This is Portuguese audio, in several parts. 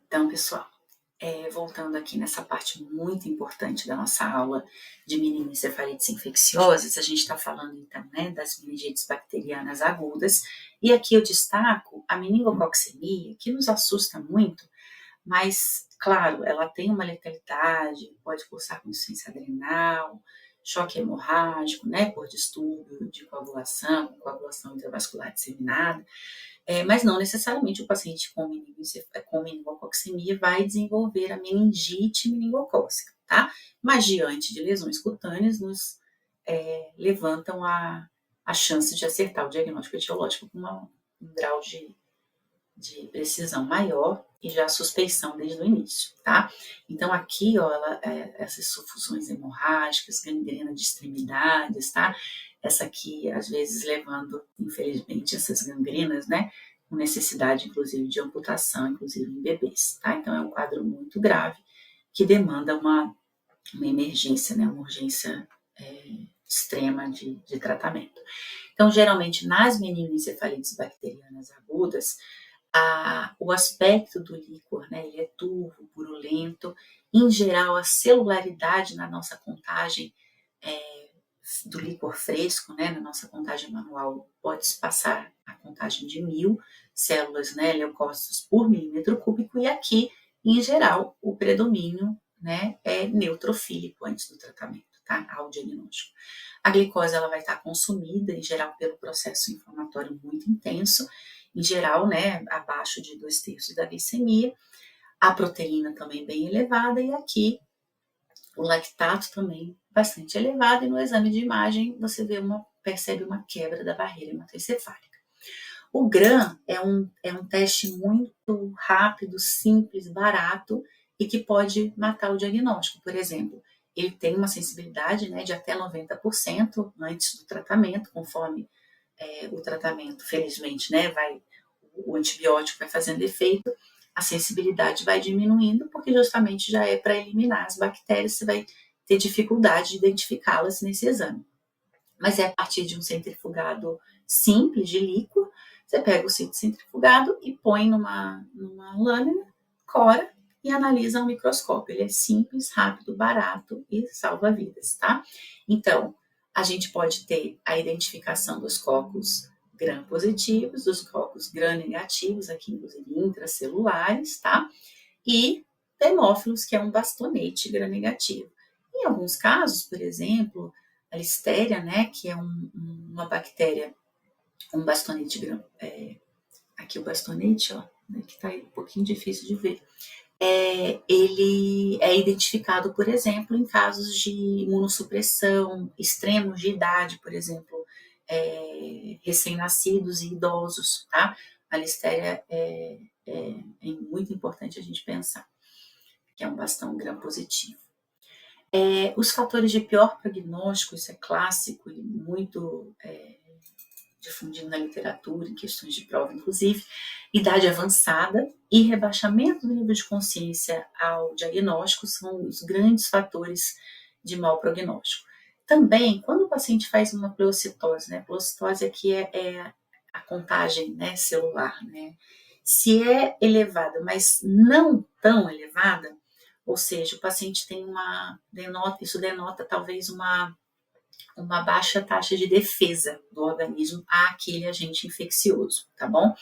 Então, pessoal, voltando aqui nessa parte muito importante da nossa aula de meningoencefalites infecciosas, a gente está falando então, né, das meningites bacterianas agudas, e aqui eu destaco a meningococcemia, que nos assusta muito, mas, claro, ela tem uma letalidade, pode cursar com insuficiência adrenal, choque hemorrágico, né, por distúrbio de coagulação intravascular disseminada, mas não necessariamente o paciente com meningococcemia vai desenvolver a meningite meningocócica, tá? Mas diante de lesões cutâneas, nos levantam a chance de acertar o diagnóstico etiológico com um grau de precisão maior e já a suspeição desde o início, tá? Então aqui, ó, essas sufusões hemorrágicas, gangrena de extremidades, tá? Essa aqui, às vezes, levando, infelizmente, essas gangrenas, né? Com necessidade, inclusive, de amputação, inclusive em bebês, tá? Então é um quadro muito grave que demanda uma emergência, né? Uma urgência extrema de tratamento. Então, geralmente, nas meningoencefalites bacterianas agudas, o aspecto do líquor, né, ele é turvo, purulento. Em geral, a celularidade na nossa contagem do líquor fresco, né, na nossa contagem manual, pode passar a contagem de 1000 células, né, leucócitos por milímetro cúbico, e aqui, em geral, o predomínio, né, é neutrofílico antes do tratamento, tá, ao diagnóstico. A glicose ela vai estar consumida, em geral, pelo processo inflamatório muito intenso, em geral, né, abaixo de 2/3 da glicemia, a proteína também bem elevada, e aqui o lactato também bastante elevado, e no exame de imagem você percebe uma quebra da barreira hematoencefálica. O GRAM é um teste muito rápido, simples, barato e que pode matar o diagnóstico. Por exemplo, ele tem uma sensibilidade, né, de até 90% antes do tratamento, conforme o tratamento, felizmente, né, o antibiótico vai fazendo efeito, a sensibilidade vai diminuindo, porque justamente já é para eliminar as bactérias, você vai ter dificuldade de identificá-las nesse exame. Mas é a partir de um centrifugado simples de líquor, você pega o centrifugado e põe numa lâmina, cora e analisa ao microscópio. Ele é simples, rápido, barato e salva vidas, tá? Então, a gente pode ter a identificação dos cocos gram-positivos, dos cocos gram-negativos, aqui inclusive intracelulares, tá? E hemófilos, que é um bastonete gram-negativo. Em alguns casos, por exemplo, a listéria, né, que é uma bactéria, um bastonete gram, aqui o bastonete, ó, né, que está um pouquinho difícil de ver, ele é identificado, por exemplo, em casos de imunossupressão, extremos de idade, por exemplo, recém-nascidos e idosos, tá? A listéria é muito importante a gente pensar, que é um bastão gram-positivo. Os fatores de pior prognóstico, isso é clássico e muito difundido na literatura, em questões de prova, inclusive, idade avançada e rebaixamento do nível de consciência ao diagnóstico são os grandes fatores de mau prognóstico. Também, quando o paciente faz uma pleocitose, né, pleocitose aqui é a contagem, né, celular, né, se é elevada, mas não tão elevada, ou seja, o paciente tem isso denota talvez uma baixa taxa de defesa do organismo àquele agente infeccioso, tá bom?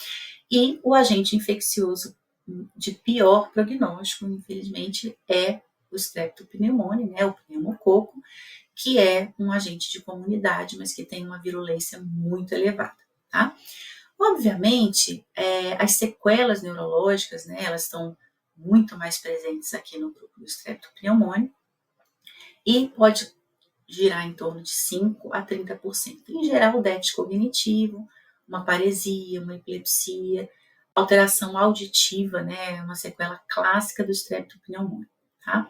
E o agente infeccioso de pior prognóstico, infelizmente, é o Streptopneumoniae, né, o pneumococo, que é um agente de comunidade, mas que tem uma virulência muito elevada, tá? Obviamente, as sequelas neurológicas, né, elas estão muito mais presentes aqui no grupo do Streptopneumoniae e pode girar em torno de 5% a 30%. Em geral, déficit cognitivo, uma paresia, uma epilepsia, alteração auditiva, né, uma sequela clássica do Streptopneumoniae, tá?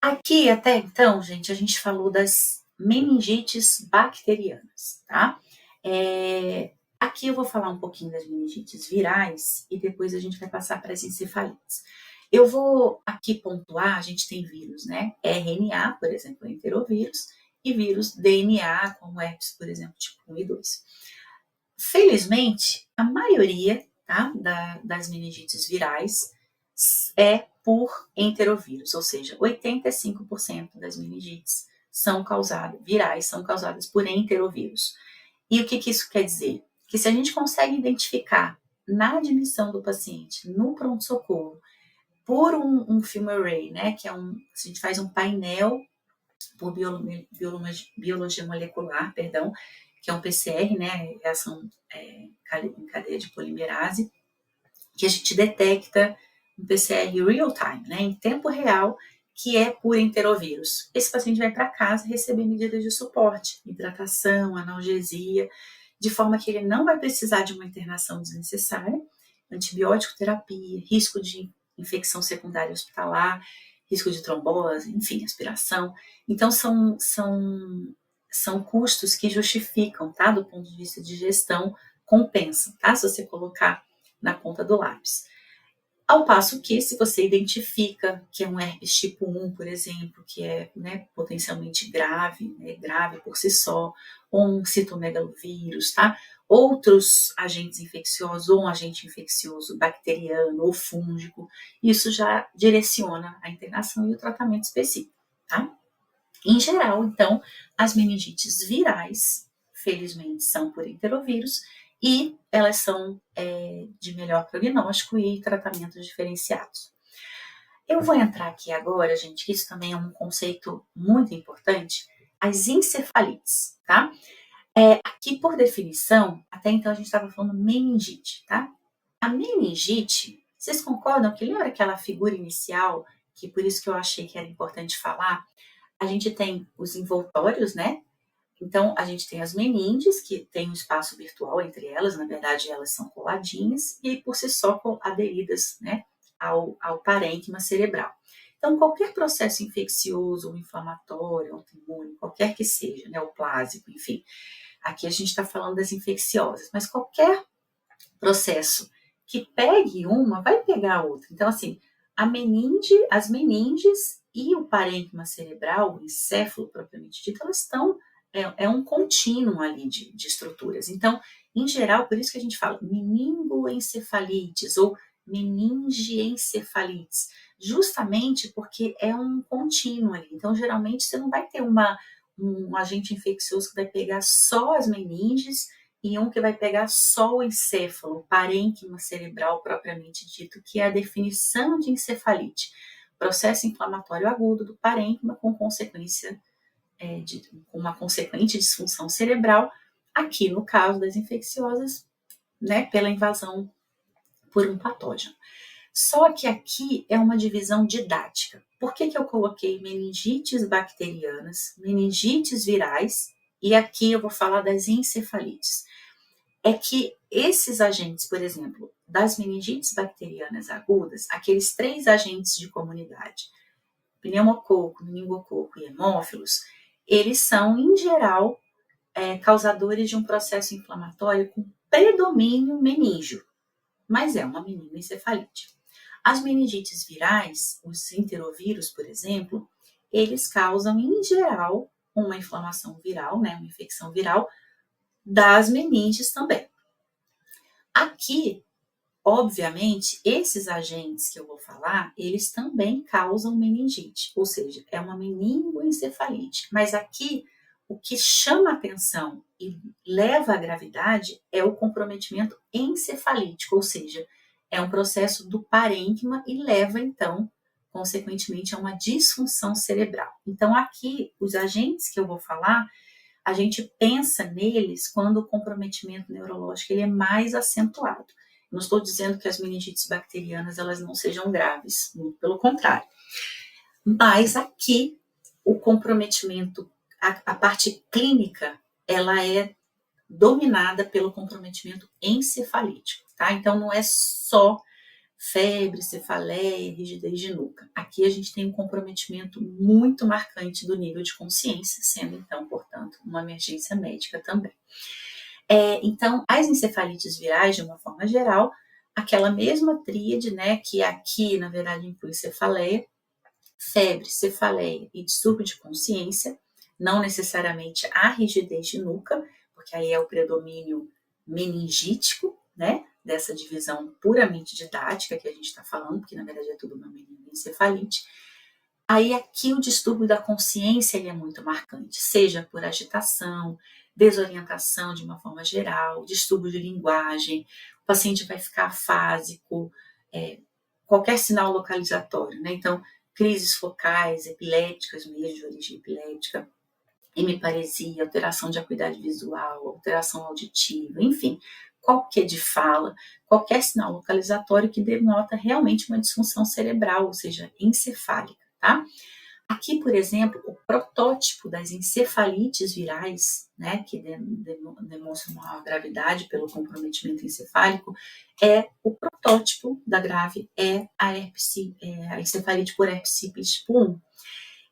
Aqui, até então, gente, a gente falou das meningites bacterianas, tá? Aqui eu vou falar um pouquinho das meningites virais e depois a gente vai passar para as encefalites. Eu vou aqui pontuar, a gente tem vírus, né? RNA, por exemplo, enterovírus, e vírus DNA, como herpes, por exemplo, tipo 1 e 2. Felizmente, a maioria, tá, das meningites virais é por enterovírus, ou seja, 85% das meningites são causadas, virais, são causadas por enterovírus. E o que isso quer dizer? Que se a gente consegue identificar na admissão do paciente, no pronto-socorro, por um film array, né, que é a gente faz um painel por biologia molecular, perdão, que é um PCR, né, reação em cadeia de polimerase, que a gente detecta um PCR real time, né, em tempo real, que é por enterovírus. Esse paciente vai para casa receber medidas de suporte, hidratação, analgesia, de forma que ele não vai precisar de uma internação desnecessária, antibiótico terapia, risco de infecção secundária hospitalar, risco de trombose, enfim, aspiração. Então, são custos que justificam, tá? Do ponto de vista de gestão, compensa, tá? Se você colocar na ponta do lápis. Ao passo que, se você identifica que é um herpes tipo 1, por exemplo, que é, né, potencialmente grave, né, grave por si só, ou um citomegalovírus, tá? Outros agentes infecciosos, ou um agente infeccioso bacteriano ou fúngico, isso já direciona a internação e o tratamento específico, tá? Em geral, então, as meningites virais, felizmente, são por enterovírus e elas são de melhor prognóstico e tratamentos diferenciados. Eu vou entrar aqui agora, gente, que isso também é um conceito muito importante, as encefalites, tá? Aqui, por definição, até então a gente estava falando meningite, tá? A meningite, vocês concordam que lembra aquela figura inicial, que por isso que eu achei que era importante falar? A gente tem os envoltórios, né? Então, a gente tem as meninges, que tem um espaço virtual entre elas, na verdade, elas são coladinhas e, por si só, aderidas, né, ao parênquima cerebral. Então, qualquer processo infeccioso ou inflamatório, autoimune, qualquer que seja, neoplásico, enfim, aqui a gente está falando das infecciosas, mas qualquer processo que pegue uma, vai pegar a outra. Então, assim, as meninges e o parênquima cerebral, o encéfalo propriamente dito, elas estão, é um contínuo ali de estruturas. Então, em geral, por isso que a gente fala meningoencefalites ou meningieencefalites, justamente porque é um contínuo ali. Então, geralmente, você não vai ter um agente infeccioso que vai pegar só as meninges e um que vai pegar só o encéfalo, o parênquima cerebral propriamente dito, que é a definição de encefalite. Processo inflamatório agudo do parênquima com consequência com uma consequente disfunção cerebral, aqui no caso das infecciosas, né, pela invasão por um patógeno. Só que aqui é uma divisão didática. Por que eu coloquei meningites bacterianas, meningites virais, e aqui eu vou falar das encefalites? É que esses agentes, por exemplo, das meningites bacterianas agudas, aqueles 3 agentes de comunidade, pneumococo, meningococo e hemófilos, eles são, em geral, causadores de um processo inflamatório com predomínio meníngeo, mas é uma meningoencefalite. As meningites virais, os enterovírus, por exemplo, eles causam, em geral, uma inflamação viral, né, uma infecção viral das meninges também. Aqui, obviamente, esses agentes que eu vou falar, eles também causam meningite, ou seja, é uma meningoencefalite. Mas aqui, o que chama atenção e leva à gravidade é o comprometimento encefalítico, ou seja, é um processo do parênquima e leva, então, consequentemente, a uma disfunção cerebral. Então, aqui, os agentes que eu vou falar, a gente pensa neles quando o comprometimento neurológico ele é mais acentuado. Não estou dizendo que as meningites bacterianas elas não sejam graves, muito pelo contrário. Mas aqui, o comprometimento, a parte clínica, ela é dominada pelo comprometimento encefalítico, tá? Então, não é só febre, cefaleia, rigidez de nuca. Aqui a gente tem um comprometimento muito marcante do nível de consciência, sendo então, portanto, uma emergência médica também. Então, as encefalites virais, de uma forma geral, aquela mesma tríade, né, que aqui, na verdade, inclui cefaleia, febre, cefaleia e distúrbio de consciência, não necessariamente a rigidez de nuca, porque aí é o predomínio meningítico, né, dessa divisão puramente didática que a gente está falando, porque na verdade é tudo uma meningoencefalite. Aí aqui o distúrbio da consciência ele é muito marcante, seja por agitação, desorientação de uma forma geral, distúrbio de linguagem, o paciente vai ficar afásico, qualquer sinal localizatório, né? Então, crises focais, epiléticas mesmo, de origem epilética, hemiparesia, alteração de acuidade visual, alteração auditiva, enfim, qualquer de fala, qualquer sinal localizatório que denota realmente uma disfunção cerebral, ou seja, encefálica, tá? Aqui, por exemplo, o protótipo das encefalites virais, né, que demonstram maior gravidade pelo comprometimento encefálico, o protótipo da grave a encefalite por herpes simples tipo 1,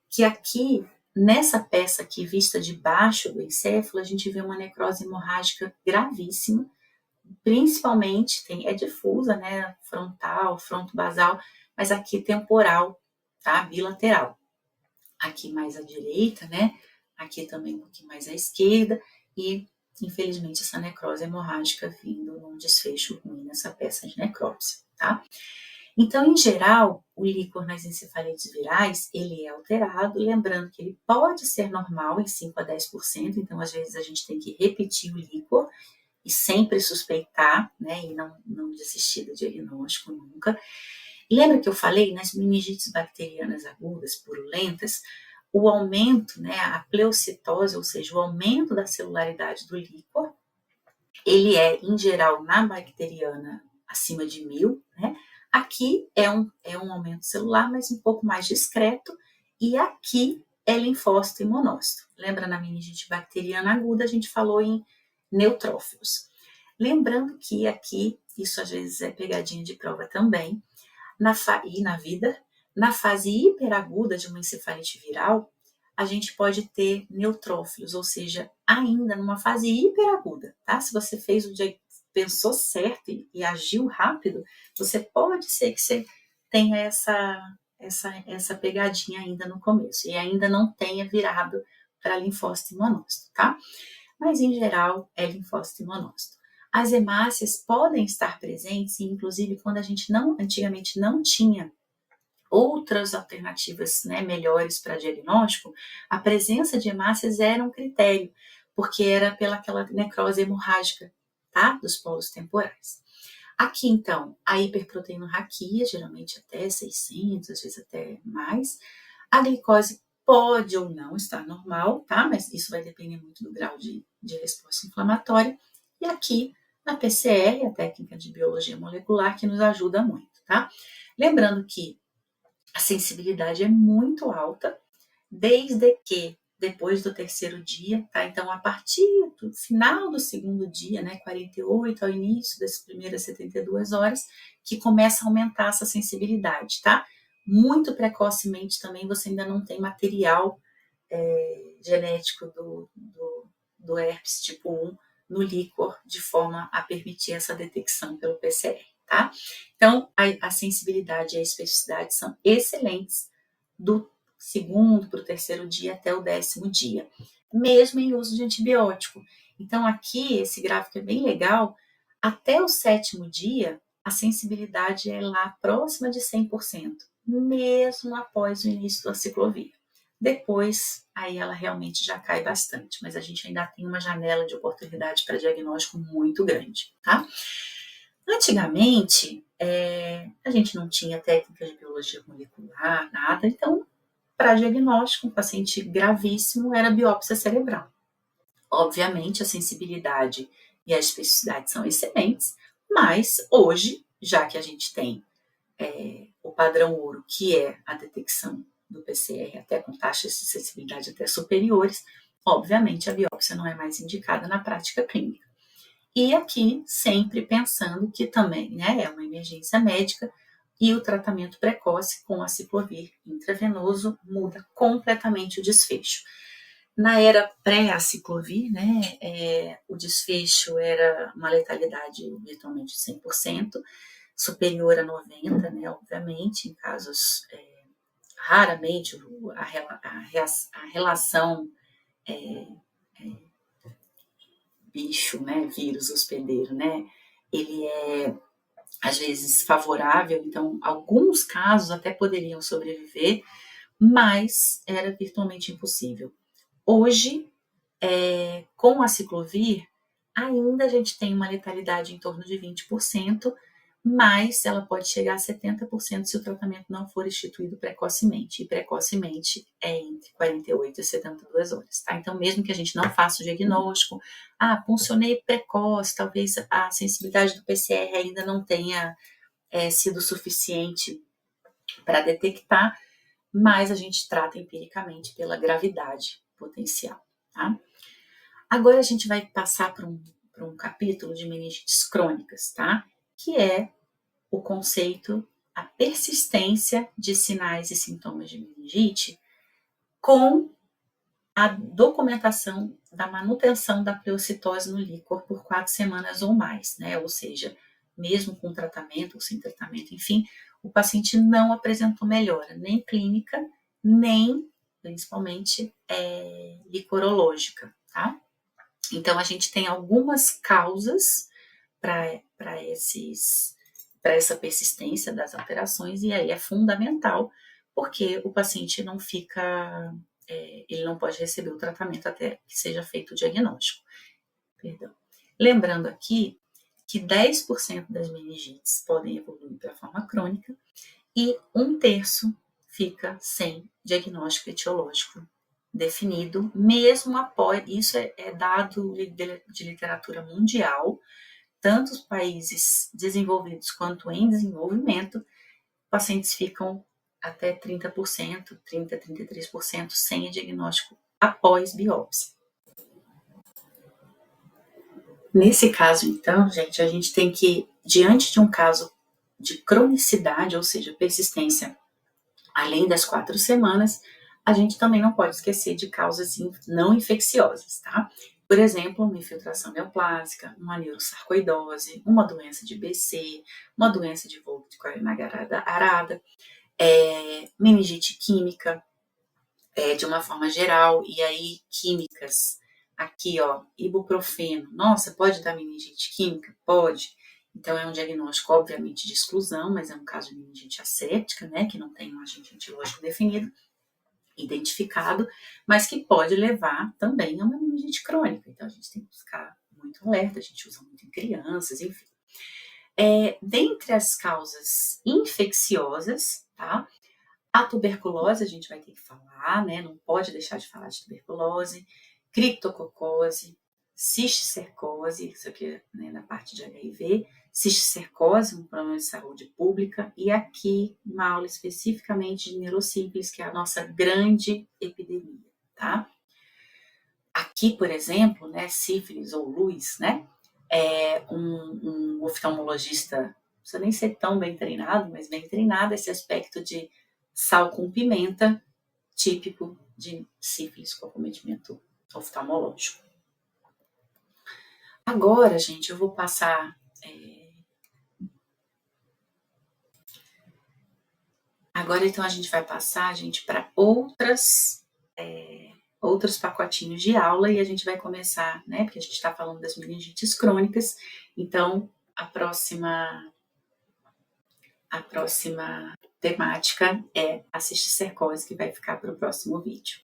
que aqui, nessa peça aqui, vista de baixo do encéfalo, a gente vê uma necrose hemorrágica gravíssima, principalmente, é difusa, né, frontal, fronto-basal, mas aqui temporal, tá, bilateral. Aqui mais à direita, né, aqui também um pouquinho mais à esquerda, e infelizmente essa necrose hemorrágica vindo num desfecho ruim nessa peça de necrópsia, tá? Então, em geral, o líquor nas encefalites virais, ele é alterado, lembrando que ele pode ser normal em 5 a 10%, então às vezes a gente tem que repetir o líquor e sempre suspeitar, né, e não desistir do diagnóstico nunca. Lembra que eu falei nas meningites bacterianas agudas purulentas, o aumento, né, a pleocitose, ou seja, o aumento da celularidade do líquor, ele é, em geral, na bacteriana acima de 1000, né? Aqui é um aumento celular, mas um pouco mais discreto, e aqui é linfócito e monócito. Lembra na meningite bacteriana aguda, a gente falou em neutrófilos. Lembrando que aqui, isso às vezes é pegadinha de prova também, e na vida, na fase hiperaguda de uma encefalite viral, a gente pode ter neutrófilos, ou seja, ainda numa fase hiperaguda, tá? Se você pensou certo e agiu rápido, você pode ser que você tenha essa pegadinha ainda no começo e ainda não tenha virado para linfócito e monócito, tá? Mas em geral é linfócito e monócito. As hemácias podem estar presentes, inclusive quando a gente antigamente não tinha outras alternativas, né, melhores para diagnóstico, a presença de hemácias era um critério, porque era pelaquela necrose hemorrágica, tá, dos polos temporais. Aqui, então, a hiperproteinorraquia, geralmente até 600, às vezes até mais. A glicose pode ou não estar normal, tá, mas isso vai depender muito do grau de resposta inflamatória. E aqui, a PCR, a técnica de biologia molecular, que nos ajuda muito, tá? Lembrando que a sensibilidade é muito alta, desde que depois do terceiro dia, tá? Então, a partir do final do segundo dia, né, 48 ao início das primeiras 72 horas, que começa a aumentar essa sensibilidade, tá? Muito precocemente também você ainda não tem material genético do herpes tipo 1 no líquor, de forma a permitir essa detecção pelo PCR, tá? Então, a sensibilidade e a especificidade são excelentes do segundo para o terceiro dia até o 10º dia, mesmo em uso de antibiótico. Então, aqui, esse gráfico é bem legal, até o 7º dia, a sensibilidade é lá próxima de 100%, mesmo após o início da ciclovir. Depois, aí ela realmente já cai bastante, mas a gente ainda tem uma janela de oportunidade para diagnóstico muito grande, tá? Antigamente, a gente não tinha técnicas de biologia molecular, nada, então, para diagnóstico, um paciente gravíssimo era biópsia cerebral. Obviamente, a sensibilidade e a especificidade são excelentes, mas hoje, já que a gente tem o padrão ouro, que é a detecção do PCR até com taxas de sensibilidade até superiores, obviamente a biópsia não é mais indicada na prática clínica. E aqui sempre pensando que também, né, é uma emergência médica e o tratamento precoce com a ciclovir intravenoso muda completamente o desfecho. Na era pré-aciclovir, né, o desfecho era uma letalidade virtualmente de 100%, superior a 90%, né, obviamente, em casos raramente a relação bicho, né, vírus hospedeiro, né, ele é às vezes favorável, então alguns casos até poderiam sobreviver, mas era virtualmente impossível. Hoje, com a ciclovir, ainda a gente tem uma letalidade em torno de 20%, mas ela pode chegar a 70% se o tratamento não for instituído precocemente. E precocemente é entre 48 e 72 horas, tá? Então, mesmo que a gente não faça o diagnóstico, puncionei precoce, talvez a sensibilidade do PCR ainda não tenha sido suficiente para detectar, mas a gente trata empiricamente pela gravidade potencial, tá? Agora a gente vai passar para um capítulo de meningites crônicas, tá? Que é o conceito, a persistência de sinais e sintomas de meningite com a documentação da manutenção da pleocitose no líquor por 4 semanas ou mais, né? Ou seja, mesmo com tratamento ou sem tratamento, enfim, o paciente não apresentou melhora, nem clínica, nem, principalmente, licorológica, tá? Então, a gente tem algumas causas para essa persistência das alterações, e aí é fundamental, porque o paciente não fica, ele não pode receber o tratamento até que seja feito o diagnóstico. Perdão. Lembrando aqui que 10% das meningites podem evoluir para a forma crônica e 1/3 fica sem diagnóstico etiológico definido, mesmo após, isso é dado de literatura mundial, tanto os países desenvolvidos quanto em desenvolvimento, pacientes ficam até 30%, 30% a 33% sem diagnóstico após biópsia. Nesse caso, então, gente, a gente tem que, diante de um caso de cronicidade, ou seja, persistência além das 4 semanas, a gente também não pode esquecer de causas não infecciosas, tá? Por exemplo, uma infiltração neoplásica, uma neurosarcoidose, uma doença de BC, uma doença de Vogt-Koenen-Arada, meningite química, de uma forma geral, e aí químicas, aqui ó, ibuprofeno, nossa, pode dar meningite química? Pode. Então é um diagnóstico, obviamente, de exclusão, mas é um caso de meningite asséptica, né, que não tem um agente etiológico definido, identificado, mas que pode levar também a uma meningite crônica. Então a gente tem que ficar muito alerta, a gente usa muito em crianças, enfim. Dentre as causas infecciosas, tá? A tuberculose a gente vai ter que falar, né? Não pode deixar de falar de tuberculose, criptococose, cisticercose, isso aqui, né, na parte de HIV, cisticercose, um problema de saúde pública, e aqui uma aula especificamente de neurosífilis, que é a nossa grande epidemia, tá? Aqui, por exemplo, né, sífilis ou luz, né, um oftalmologista, não precisa nem ser tão bem treinado, mas bem treinado, esse aspecto de sal com pimenta, típico de sífilis com acometimento oftalmológico. Agora, gente, eu vou passar. Agora, então, a gente vai passar, gente, para outros pacotinhos de aula, e a gente vai começar, né? Porque a gente está falando das meningites crônicas, então a próxima temática é a cisticercose, que vai ficar para o próximo vídeo.